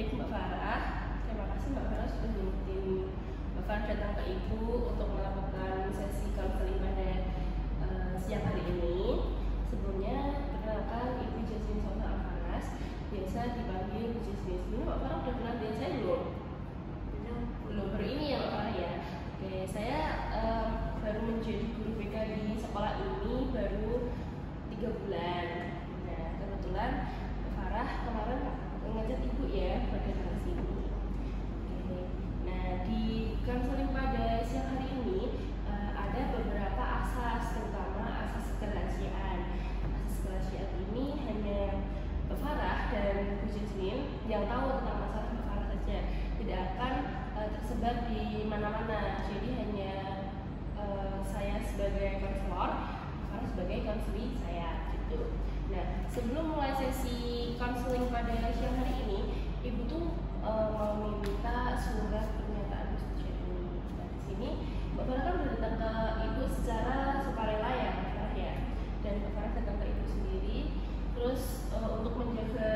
Baik Mbak Farah, terima kasih Mbak Farah sudah nyempetin Mbak Farah datang ke Ibu untuk melakukan sesi konseling pada siang hari ini. Sebelumnya, perkenalkan Ibu Jasmine Sofna Alfaras, biasa dipanggil Bu Jasmine. Sebelumnya Mbak Farah udah pernah lihat saya belum? Belum, baru ini ya Mbak Farah ya. Oke, saya baru menjadi guru BK di sekolah ini baru 3 bulan. Nah, kebetulan Mbak Farah kemarin ngajak Ibu ya pada hari ini. Oke. Nah, di konseling pada siang hari ini ada beberapa asas, terutama asas kerahasiaan. Asas kerahasiaan ini hanya Mbak Farah dan Bu Jasmine yang tahu tentang masalah Mbak Farah saja, tidak akan tersebar di mana-mana. Jadi hanya saya sebagai konselor, Mbak Farah sebagai konseli saya gitu. Nah, sebelum mulai sesi konseling pada siang hari ini, Ibu tuh mau minta surat pernyataan persetujuan ini. Nah, di sini Mbak Farah kan udah datang ke Ibu secara sukarela ya, Mbak Farah ya. Dan Mbak Farah datang ke Ibu sendiri, terus untuk menjaga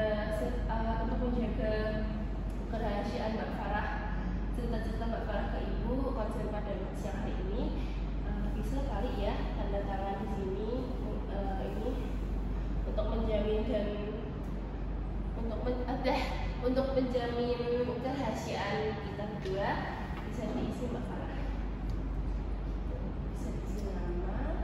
kerahasiaan Mbak Farah, cerita-cerita Mbak Farah ke Ibu konseling pada siang hari ini, bisa kali ya tanda tangan di sini ini untuk menjamin dan untuk menjamin kerahasiaan kita berdua. Bisa diisi Mbak Farah, bisa diisi nama.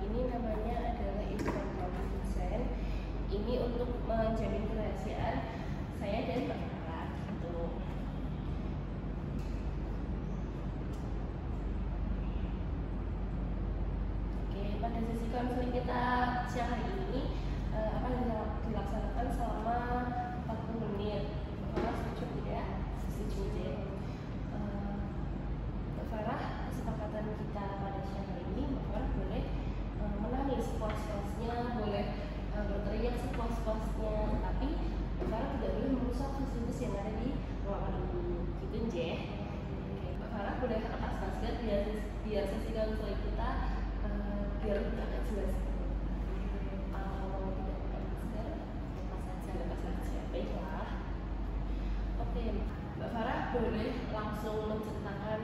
Ini namanya adalah Ibu Consent. Ini untuk menjamin kerahasiaan saya dan Mbak Farah gitu. Oke, pada sesi konseling kita siang hari ini akan dilaksanakan selama 40 menit. Mbak Farah setuju tidak? Setuju ya. Mbak Farah, kesepakatan kita pada siang hari ini, Mbak Farah boleh menangis sepuas-puasnya, boleh berteriak sepuas-puasnya, tapi Mbak Farah tidak boleh merusak fasilitas yang ada di ruangan ini. Gitu nje. Oke, Mbak Farah boleh lepas masker biar sesi konseling kita biar agak jelas. Kalau tidak pakai masker, lepas saja. Baiklah. Oke, Mbak Farah boleh langsung menceritakan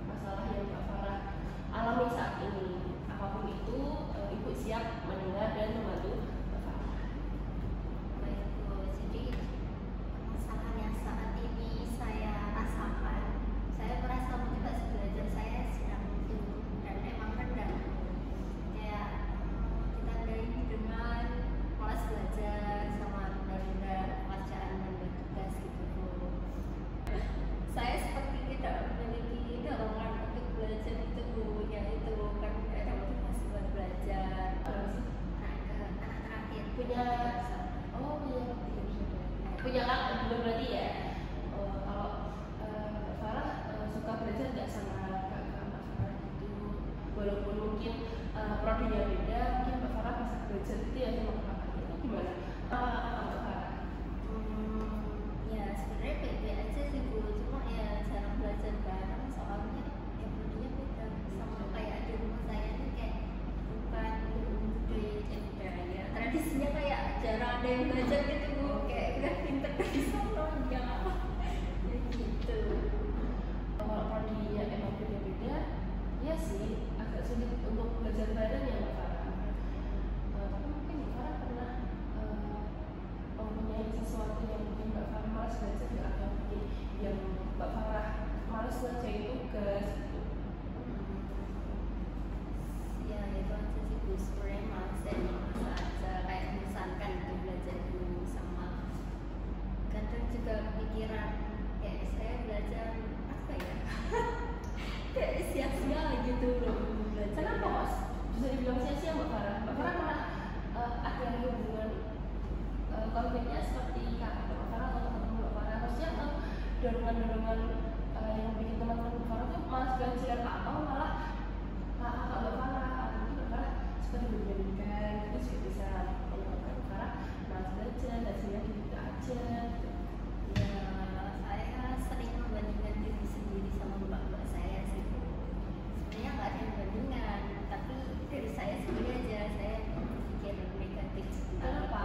masalah yang Mbak Farah alami saat ini. Apapun itu, Ibu siap mendengar dan membantu Mbak Farah. Baik Bu, jadi masalah yang saat ini saya rasakan, saya merasa motivasi belajar saya sedang turun dan emang rendah. Kayak ditandai dengan malas belajar sama tunda-tunda pekerjaan dan tugas gitu Bu. Saya seperti tidak memiliki dorongan untuk belajar itu Bu, yaitu kan tidak ada motivasi buat belajar. Anak terakhir Punya kakak juga berarti ya. Kalau Mbak Farah suka belajar nggak sama kakak Mbak Farah gitu, walaupun mungkin prodinya beda, mungkin Mbak Farah bisa belajar gitu ya sama kakaknya. Itu gimana Mbak Farah? Ya sebenarnya baik-baik aja sih Bu, cuma ya jarang belajar bareng soalnya ya prodinya beda sama kayak di rumah saya nih, kayak bukan budaya tradisinya kayak jarang ada yang belajar gitu Bu, kayak udah pinter dari sono ya gitu. Kalau prodinya emang beda-beda, ya sih agak sulit untuk belajar bareng ya Mbak Farah. dorongan-dorongan yang bikin teman-teman Mbak Farah tuh malah belajar atau malah kakak Mbak Farah atau mungkin Mbak Farah seperti berbandingkan itu juga bisa menyebabkan Mbak Farah malas belajar, hasilnya gitu aja gitu. Ya, saya sering membandingkan diri sendiri sama mbak-mbak saya sih. Sebenarnya nggak ada yang bandingan, tapi dari saya sendiri aja saya berpikir negatif. Kenapa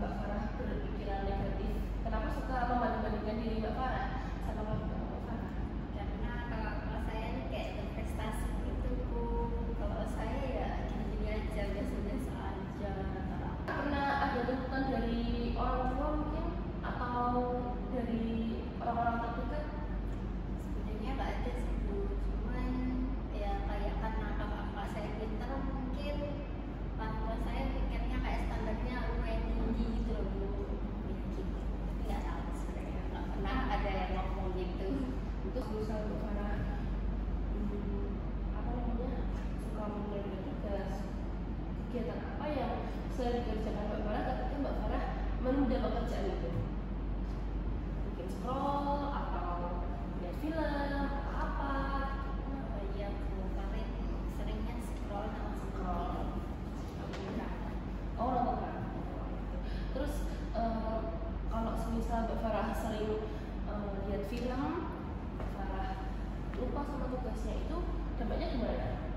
Mbak Farah berpikiran negatif? Kenapa suka membandingkan diri Mbak Farah sama Mbak Farah? Karena kalau saya ini kayak berprestasi gitu, kalau saya ya gini-gini aja, biasa-biasa aja. Pernah ada tuntutan dari orang tua mungkin atau dari orang-orang terdekat? Sebenarnya nggak ada sih Bu, cuman ya kayak karena kakak saya pintar mungkin orang tua saya pikirnya kayak standarnya lumayan tinggi gitu loh Bu. Ya gitu. Tapi nggak tahu sebenarnya, nggak pernah ada yang ngomong gitu. Terus misalnya Mbak Farah apa namanya suka mengerjakan tugas, kegiatan apa yang sering dikerjakan Mbak Farah ketika Mbak Farah menunda pekerjaan itu? Mungkin scroll atau lihat film atau apa? Iya Bu, paling seringnya scroll sama scroll. Oh, nonton drakor. Terus kalau semisal Mbak Farah sering lihat film, Mbak Farah lupa sama tugasnya itu dampaknya gimana?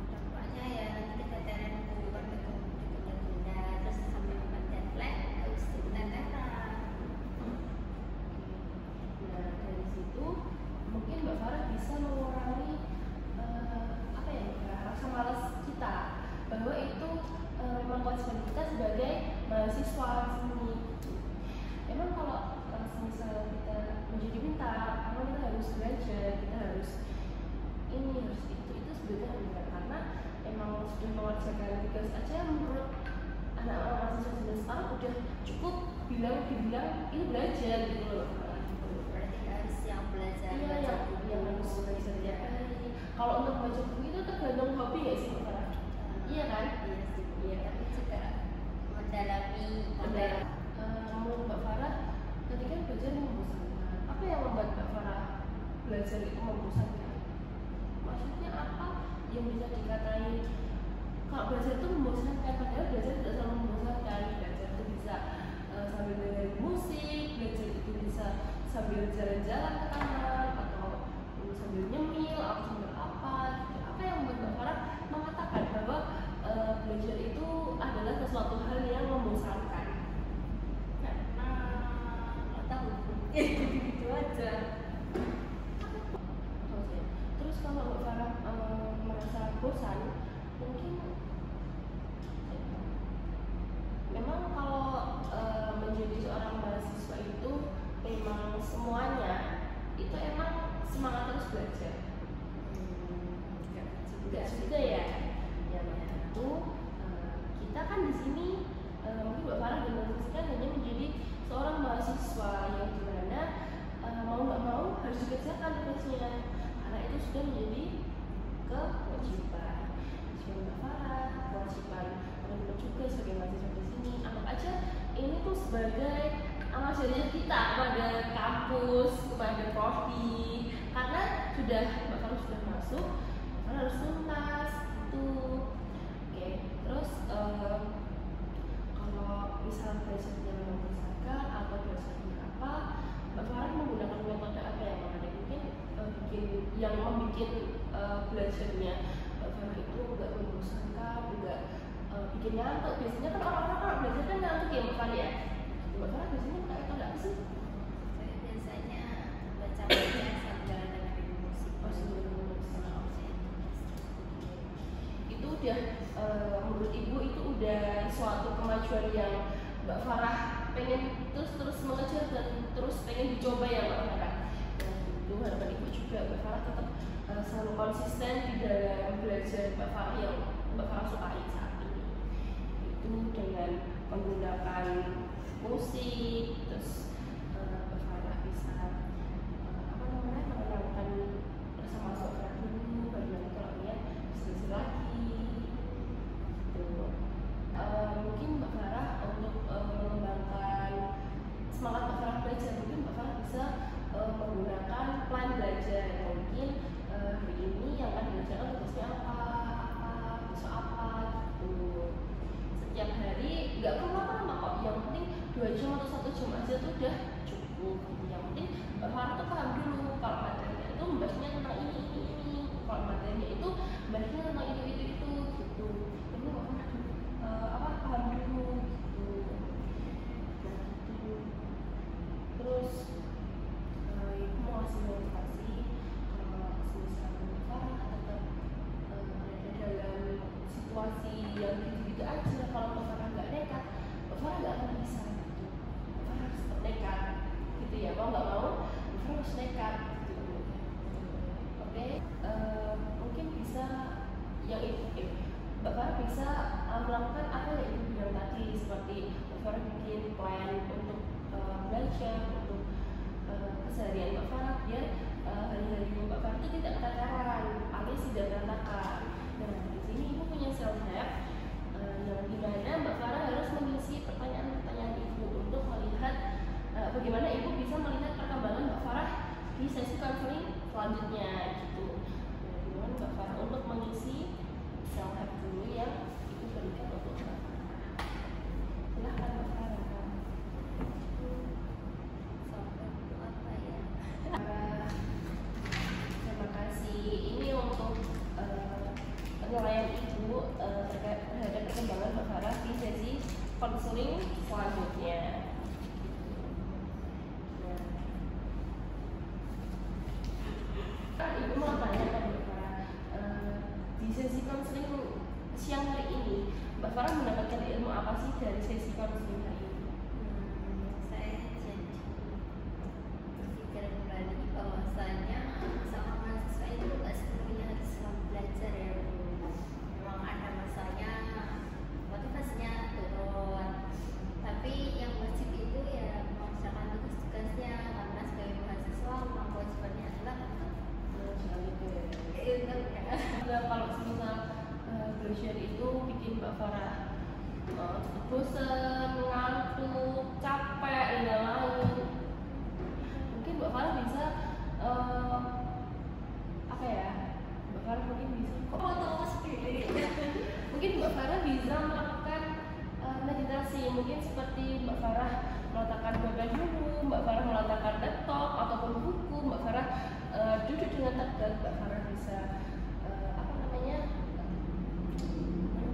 Dampaknya ya nanti keteteran Bu, kan ditunda-tunda terus sambil makan deadline harus keteteran. Nah dari situ mungkin Mbak Farah bisa mengurangi apa ya Mbak Farah, rasa malas kita bahwa itu memang kewajiban kita sebagai mahasiswa di sini. Memang kalau misalnya kita menjadi pintar, memang kita harus belajar, kita harus ini harus itu sebenarnya enggak, karena emang sudah mengerjakan tugas aja menurut anak-anak mahasiswa zaman sekarang udah cukup dibilang itu belajar gitu loh. Berarti harus yang belajar Iya, baca yang buku. harus belajar tiap hari. Kalau untuk baca buku itu tergantung hobi nggak sih Mbak Farah? Iya kan? Iya sih Bu, Iya. tapi juga mendalami Benar. Menurut Mbak Farah, ketika belajar membosankan, apa yang membuat Mbak Farah belajar itu membosankan? Maksudnya apa yang bisa dikatain kalau belajar itu membosankan? Padahal belajar tidak selalu membosankan. Belajar itu bisa sambil dengerin musik, belajar itu bisa sambil jalan-jalan ke taman atau sambil nyemil atau sambil apa gitu. Apa yang membuat Mbak Farah mengatakan bahwa belajar itu adalah sesuatu hal yang membosankan? karena nggak tahu gitu aja. Oke. Terus kalau Mbak Farah merasa bosan, mungkin memang kalau menjadi seorang mahasiswa itu memang semuanya itu emang semangat terus belajar. Enggak juga ya. Yang itu kita kan di sini mungkin Mbak Farah dan Mbak kan hanya menjadi seorang mahasiswa yang dimana mau nggak mau harus dikerjakan tugasnya karena itu sudah menjadi kewajiban Mbak Farah, kewajiban teman-teman juga sebagai mahasiswa di sini. Anggap aja ini tuh sebagai amal jariah kita kepada kampus, kepada prodi, karena sudah Mbak Farah sudah masuk, Mbak Farah harus tuntas itu. Oke, terus kalau misal belajarnya membosankan atau belajarnya apa, Mbak Farah menggunakan metode apa yang ada? Mungkin yang membuat belajarnya Mbak Farah itu nggak membosankan, nggak bikin ngantuk. Biasanya kan orang-orang kalau belajar kan ngantuk ya Mbak Farah ya. Mbak Farah biasanya kayak apa sih? Saya biasanya baca-baca sambil dengerin musik. Itu udah menurut Ibu itu udah suatu kemajuan yang Mbak Farah pengen terus mengejar dan terus pengen dicoba ya Mbak Farah. Dan itu harapan Ibu juga Mbak Farah tetap selalu konsisten di dalam belajar Mbak Farah yang Mbak Farah sukai saat ini. Itu dengan menggunakan musik, terus Mbak Farah bisa apa namanya mengenalkan rasa masuk Farah dulu, baru nanti kalau lihat diskusi lagi. Gitu. Mungkin Mbak Farah untuk mengembangkan semangat Mbak Farah belajar, mungkin Mbak Farah bisa nggak perlu lama-lama kok, yang penting 2 jam atau 1 jam aja tuh udah cukup. Yang penting Mbak Farah tuh paham dulu kalau materinya itu membahasnya tentang ini, kalau materinya itu membahasnya tentang itu gitu. Ini Mbak Farah paham dulu gitu. Nah gitu. Terus ibu mau ngasih motivasi kalau misalnya Mbak Farah tetap berada dalam situasi yang gitu-gitu aja. Kalau Mbak Farah nggak nekat, Mbak Farah nggak akan bisa gitu. Mbak Farah harus tetap nekat gitu ya, mau nggak mau Mbak Farah harus nekat gitu. Oke, mungkin bisa yang itu Mbak Farah bisa melakukan apa yang ibu bilang tadi, seperti Mbak Farah bikin plan untuk belajar, untuk keseharian Mbak Farah, biar hari-hari Mbak Farah itu tidak katakan alias tidak berantakan. Nah di sini ibu punya self help yang dimana Mbak Farah harus mengisi pertanyaan-pertanyaan ibu untuk melihat bagaimana ibu bisa melihat perkembangan Mbak Farah di sesi konseling selanjutnya gitu. Nah, gimana Mbak Farah untuk mengisi self help dulu yang ibu berikan untuk Mbak Farah. Silahkan Mbak Farah. Terima kasih. Ini untuk penilaian ibu terhadap perkembangan Mbak Farah di sesi konseling selanjutnya. Ibu mau tanyakan Mbak Farah, di sesi konseling siang hari ini Mbak Farah mendapatkan ilmu apa sih dari sesi konseling hari ini? Saya jadi berpikir kembali bahwasanya sama mahasiswa itu nggak sepenuhnya harus selalu belajar ya Bu. Memang ada masanya motivasinya turun, tapi yang wajib itu ya mengerjakan tugas-tugasnya, karena sebagai mahasiswa memang kewajibannya adalah kalau misal belajar itu bikin Mbak Farah bosan, ngantuk, capek, dan lain-lain, mungkin Mbak Farah bisa apa ya? Mbak Farah mungkin bisa mungkin Mbak Farah bisa melakukan meditasi, mungkin seperti Mbak Farah meletakkan badan dulu, Mbak Farah meletakkan laptop ataupun buku, Mbak Farah duduk dengan tegak, Mbak Farah bisa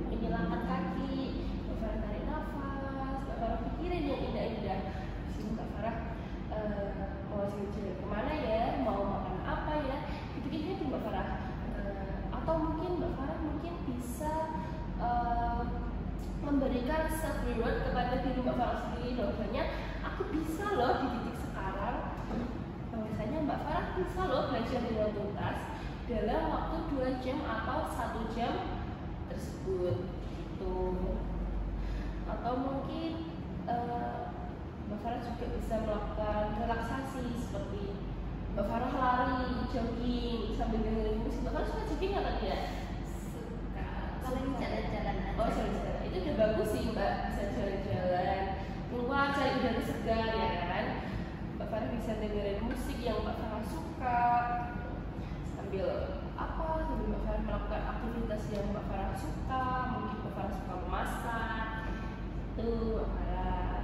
menyilangkan kaki, Mbak Farah tarik nafas, Mbak Farah pikirin yang indah-indah. Di sini Mbak Farah mau jalan kemana ya, mau makan apa ya, gitu-gitu Mbak Farah. Atau mungkin Mbak Farah bisa memberikan self reward kepada diri Mbak Farah sendiri, bahwasanya aku bisa loh di titik sekarang, bahwasanya Mbak Farah bisa loh belajar dengan tuntas dalam waktu 2 jam atau 1 jam tersebut gitu. Atau mungkin Mbak Farah juga bisa melakukan relaksasi, seperti Mbak Farah lari, jogging sambil dengerin musik. Mbak Farah suka jogging nggak tadi ya? Suka. Paling jalan-jalan aja. Oh jalan-jalan, itu udah bagus sih Mbak, bisa jalan-jalan keluar cari udara segar ya kan. Mbak Farah bisa dengerin musik yang Mbak Farah suka sambil Mbak Farah melakukan aktivitas yang Mbak Farah suka. Mungkin Mbak Farah suka memasak itu Mbak Farah.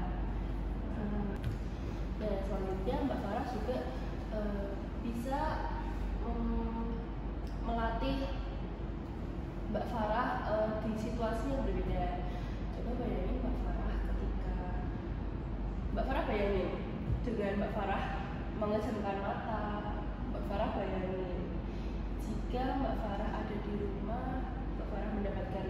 Dan selanjutnya Mbak Farah juga bisa melatih Mbak Farah di situasi yang berbeda. Coba bayangin Mbak Farah ketika Mbak Farah bayangin dengan Mbak Farah mengejamkan mata. Mbak Farah bayangin jika Mbak Farah ada di rumah, Mbak Farah mendapatkan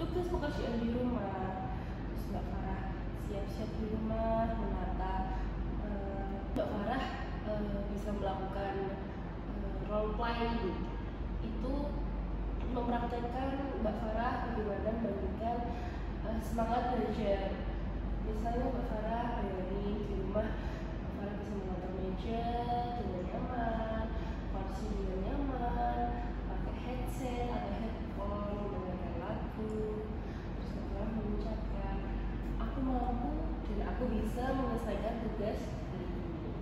tugas pekerjaan di rumah, terus Mbak Farah siap-siap di rumah menata. Mbak Farah bisa melakukan role playing, itu mempraktekkan Mbak Farah bagaimana memberikan semangat belajar. Misalnya Mbak Farah bayangin di rumah, Mbak Farah bisa menata meja dengan nyaman, kursi dengan nyaman, pakai headset atau headphone, mendengarkan lagu, terus Mbak Farah mengucapkan, aku mampu dan aku bisa menyelesaikan tugas hari ini.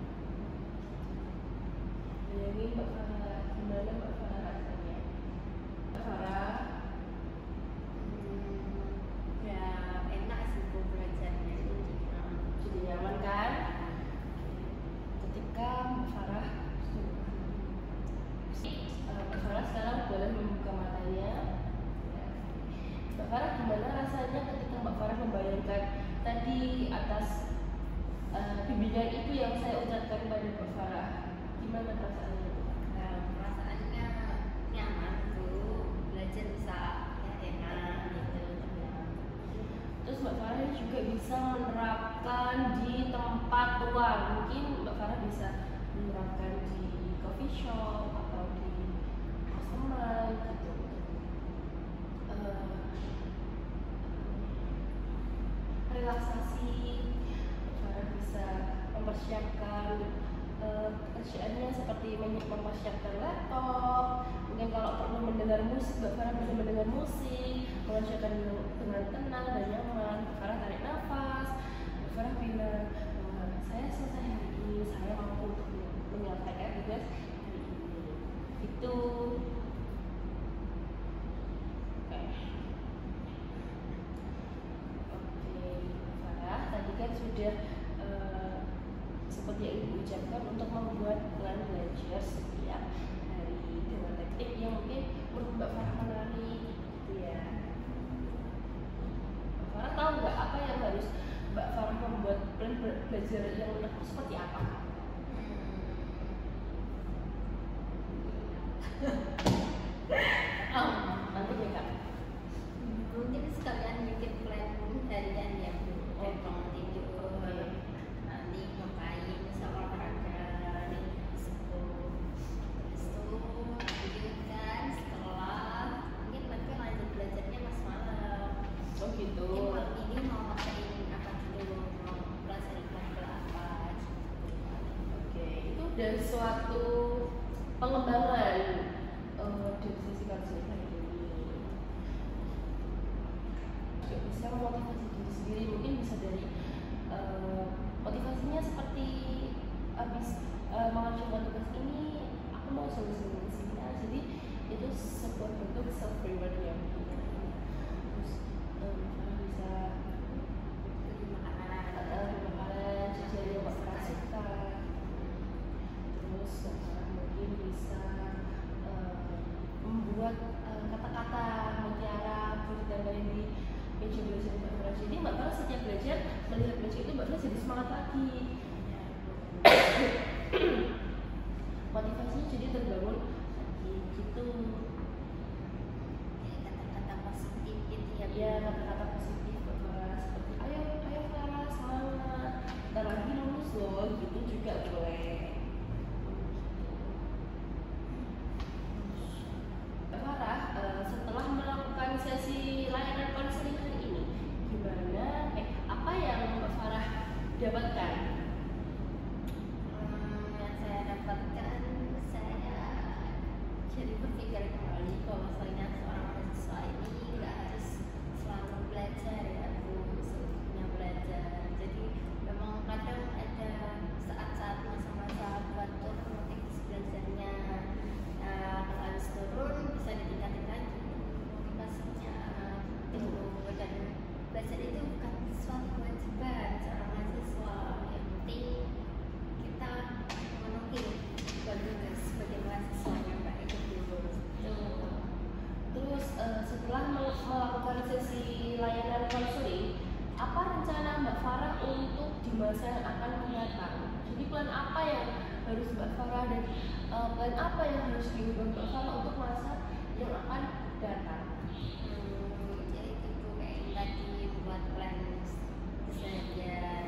Bayangin Mbak Farah, gimana Mbak Farah rasanya? Mbak Farah Ya Mbak Farah gimana rasanya ketika Mbak Farah membayangkan tadi atas bimbingan itu yang saya ucapkan kepada Mbak Farah? Gimana perasaannya? Nah, perasaannya nyaman tuh, belajar bisa ya enak gitu. Terus Mbak Farah juga bisa menerapkan di tempat luar. Mungkin Mbak Farah bisa menerapkan di coffee shop atau di restoran gitu. Relaksasi, Mbak Farah bisa mempersiapkan pekerjaannya seperti mempersiapkan laptop. Mungkin kalau perlu mendengar musik, Mbak Farah bisa mendengar musik, mengerjakan dengan tenang dan nyaman. Mbak Farah tarik nafas, Mbak Farah bilang, saya selesai hari ini, saya mampu untuk menyelesaikan tugas hari ini. Itu. Oke, Mbak Farah, tadi kan sudah seperti yang Ibu ucapkan untuk membuat plan belajar setiap hari dengan teknik yang mungkin menurut Mbak Farah menarik gitu ya. Mbak Farah tahu nggak apa yang harus Mbak Farah membuat plan belajar yang menarik seperti apa? Nanti deh Kak. Mungkin sekalian bikin plan harian ya Bu. Bangun tidur, nanti ngapain, misal olahraga, terus itu lanjutkan setelah mungkin nanti lanjut belajarnya pas malam. Oh gitu. Mungkin malam ini mau ngapain apa dulu, mau belajar apa gitu. Oke, itu dari suatu pengembangan dari sisi kajian hari ini. Juga bisa memotivasi diri sendiri, mungkin bisa dari motivasinya seperti habis mengerjakan tugas ini, aku mau solusi sini. Jadi itu sebuah bentuk self reward yang terus bisa Beli makanan. makanan jajan yang Mbak Farah suka. Terus mungkin bisa membuat kata-kata mutiara ditempelin di meja belajar Mbak Farah. Jadi Mbak Farah setiap belajar melihat meja itu Mbak Farah jadi semangat lagi. Motivasinya jadi terbangun lagi gitu. Kata-kata positif gitu ya. Ya kata-kata positif Mbak Farah seperti ayo Farah semangat, ntar lagi lulus loh gitu juga boleh. Mbak Farah, setelah melakukan sesi layanan konseling hari ini, gimana? Apa yang Mbak Farah dapatkan? Yang saya dapatkan, saya jadi berpikir kembali kalau misalnya seorang mahasiswa ini nggak harus selalu belajar ya Bu, seutuhnya belajar. Jadi memang kadang ada saat-saat masa-masa buat turun motivasi belajarnya. Nah, kalau habis turun bisa ditingkatin lagi motivasinya. Dan belajar itu bukan suatu kewajiban seorang mahasiswa. Yang penting kita memenuhi tugas sebagai mahasiswa yang baik itu. Terus setelah melakukan sesi layanan konseling, apa rencana Mbak Farah untuk di masa yang akan mendatang? Jadi plan apa yang harus Mbak Farah dan plan apa yang harus diubah Mbak Farah untuk masa yang akan datang? Yaitu Bu, kayak tadi buat plan keseharian,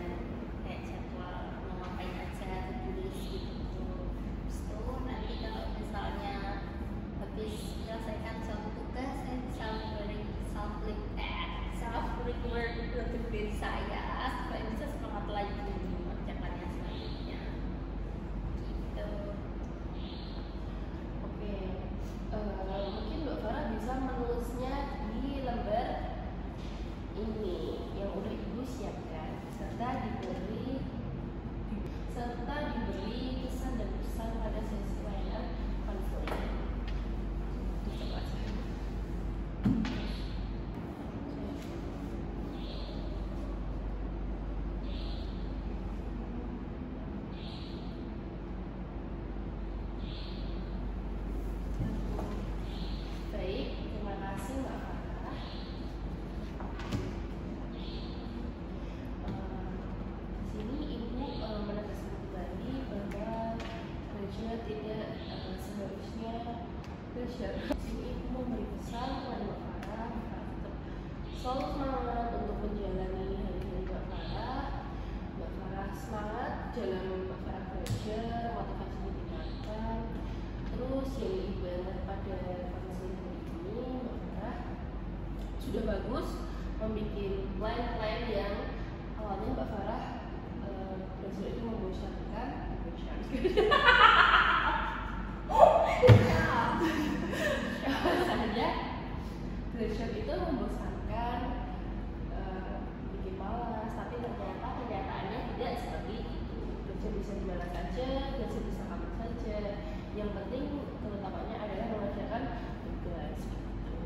kayak jadwal mau ngapain aja, tulis gitu. Terus itu nanti kalau misalnya habis menyelesaikan suatu tugas, saya bisa memberi self reward untuk diri saya supaya bisa semangat lagi mengerjakannya selanjutnya. Gitu. Oke, mungkin Mbak Farah bisa menulisnya di lembar ini yang udah Ibu siapkan, serta diberi kesan dan pesan pada sesi layanan konseling. Coba saya. selalu semangat untuk menjalani hari-hari Mbak Farah. Mbak Farah semangat dalam Mbak Farah belajar, motivasi ditingkatkan. Terus yang lebih banget pada konseling hari ini, Mbak Farah sudah bagus membuat plan-plan yang awalnya Mbak Farah belajar itu membosankan saja belajar itu membosankan, bikin malas, tapi ternyata kenyataannya tidak seperti itu. Belajar bisa di mana saja, belajar bisa kapan saja, yang penting terutamanya adalah mengerjakan tugas gitu.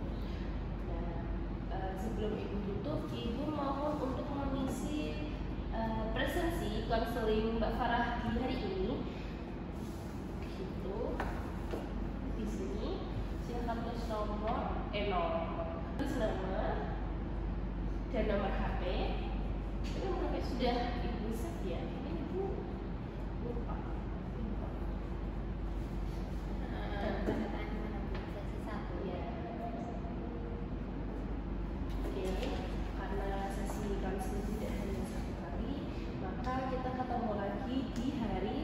Nah, sebelum ibu tutup, ibu mohon untuk mengisi presensi konseling Mbak Farah di hari ini gitu. Di sini silakan tulis nomor tulis nama dan nomor HP. Ini nomor HP sudah ibu set ya, ini ibu lupa. Karena sesi konseling tidak hanya satu kali, maka kita ketemu lagi di hari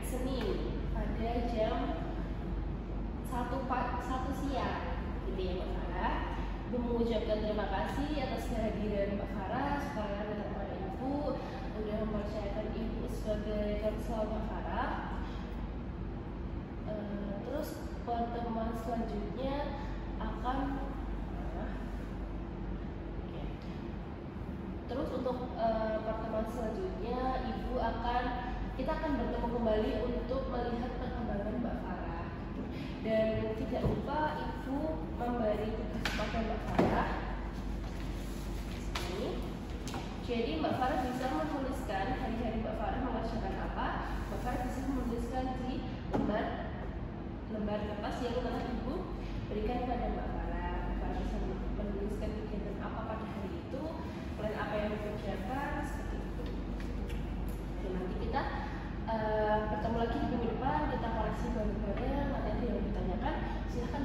Senin pada jam 1 siang gitu ya Mbak Farah. Ibu mengucapkan terima kasih atas kehadiran Mbak Farah, supaya teman-teman ibu sudah mempercayakan ibu sebagai konselor Mbak Farah. Terus pertemuan selanjutnya akan Terus untuk pertemuan selanjutnya kita akan bertemu kembali untuk melihat perkembangan Mbak Farah. Dan tidak lupa ibu memberi tugas kepada Mbak Farah. Jadi Mbak Farah bisa menuliskan hari-hari Mbak Farah mengerjakan apa. Mbak Farah bisa menuliskan di lembar kertas yang telah ibu berikan kepada Mbak Farah. Mbak Farah bisa menuliskan kegiatan apa pada hari itu, plan apa yang dikerjakan, seperti itu. Oke, nanti kita bertemu lagi di minggu depan, kita koreksi bareng-bareng. Nanti yang ditanyakan silahkan